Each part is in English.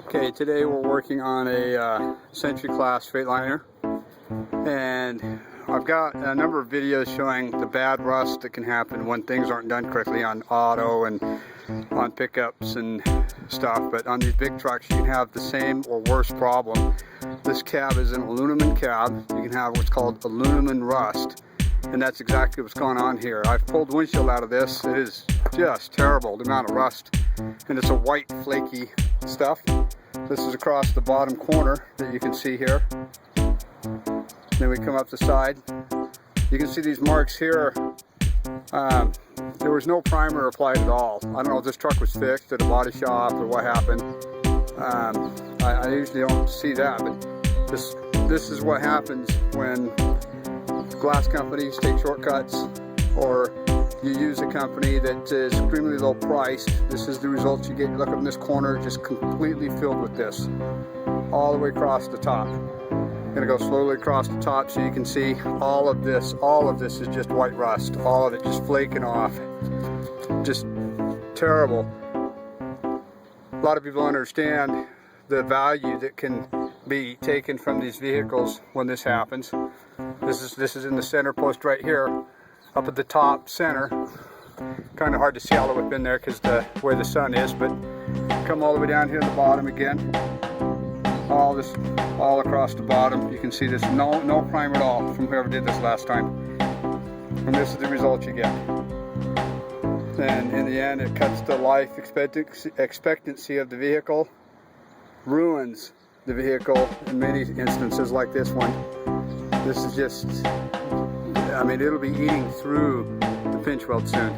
Okay, today we're working on a Century class Freightliner, and I've got a number of videos showing the bad rust that can happen when things aren't done correctly on auto and on pickups and stuff, but on these big trucks you can have the same or worse problem. This cab is an aluminum cab. You can have what's called Aluminium Rust, and that's exactly what's going on here. I've pulled the windshield out of this. It is just terrible, the amount of rust, and it's a white flaky stuff. This is across the bottom corner that you can see here. Then we come up the side. You can see these marks here. There was no primer applied at all. I don't know if this truck was fixed at a body shop or what happened. I usually don't see that, but this is what happens when glass companies take shortcuts, or you use a company that is extremely low priced. This is the results you get. You look up in this corner, just completely filled with this, all the way across the top. I'm gonna go slowly across the top so you can see all of this. All of this is just white rust. All of it just flaking off. Just terrible. A lot of people understand the value that can be taken from these vehicles when this happens. This is in the center post right here, up at the top center. Kind of hard to see all the way up in there because the way the sun is, but come all the way down here to the bottom again. All across the bottom. You can see this, no primer at all from whoever did this last time. And this is the result you get. And in the end, it cuts the life expectancy of the vehicle, ruins the vehicle in many instances like this one. This is just, I mean, it'll be eating through the Pinchweild soon.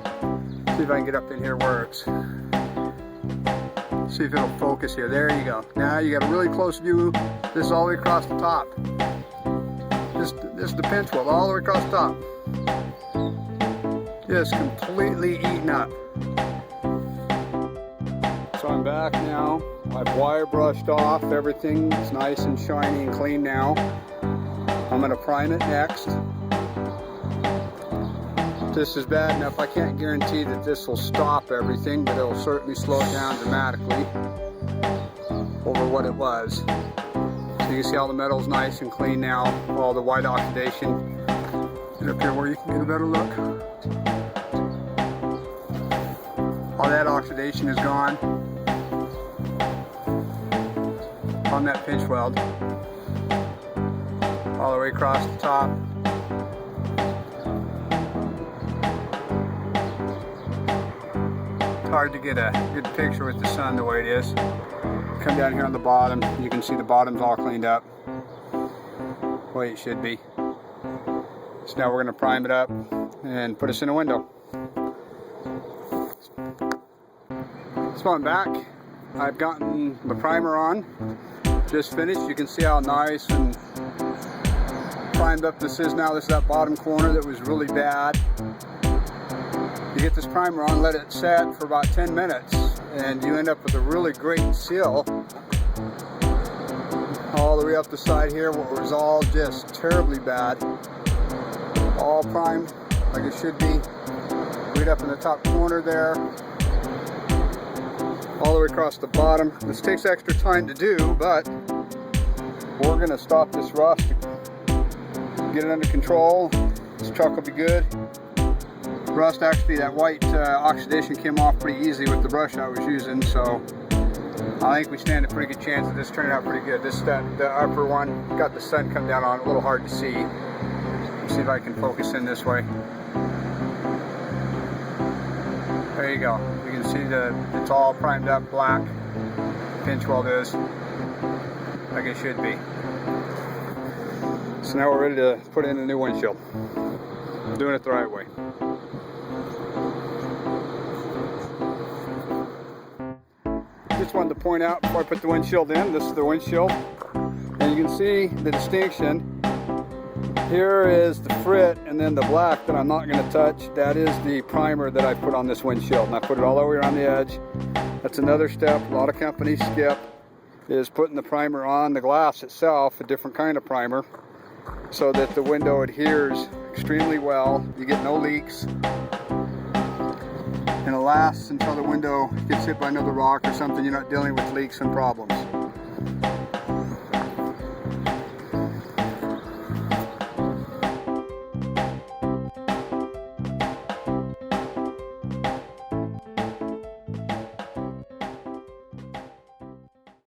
See if I can get up in here where it's, see if it'll focus here. There you go. Now you got a really close view. This is all the way across the top. This is the Pinchweild all the way across the top. Just completely eaten up. So I'm back now. I've wire brushed off. Everything is nice and shiny and clean now. I'm going to prime it next. This is bad enough. I can't guarantee that this will stop everything, but it will certainly slow it down dramatically over what it was. So you can see all the metal's nice and clean now. All the white oxidation. Get up here where you can get a better look. All that oxidation is gone on that Pinchweild. All the way across the top. It's hard to get a good picture with the sun the way it is. Come down here on the bottom, you can see the bottom's all cleaned up the way it should be. So now we're going to prime it up and put us in a window. So I'm back. I've gotten the primer on, just finished. You can see how nice and primed up this is now. This is that bottom corner that was really bad. You get this primer on, let it set for about 10 minutes, and you end up with a really great seal all the way up the side here, where it was all just terribly bad. All primed like it should be. Right up in the top corner there, all the way across the bottom. This takes extra time to do, but we're going to stop this rust, get it under control. This truck will be good. Rust, actually, that white oxidation came off pretty easy with the brush I was using, so I think we stand a pretty good chance of this turning out pretty good. The upper one got the sun come down on it, a little hard to see. Let's see if I can focus in this way. There you go. You can see it's all primed up black. Pinchweild is like it should be. So now we're ready to put in a new windshield. Doing it the right way. Just wanted to point out before I put the windshield in, this is the windshield. And you can see the distinction. Here is the frit, and then the black that I'm not going to touch. That is the primer that I put on this windshield. And I put it all the way around the edge. That's another step a lot of companies skip, is putting the primer on the glass itself, a different kind of primer, so that the window adheres extremely well. You get no leaks. and it lasts until the window gets hit by another rock or something. You're not dealing with leaks and problems.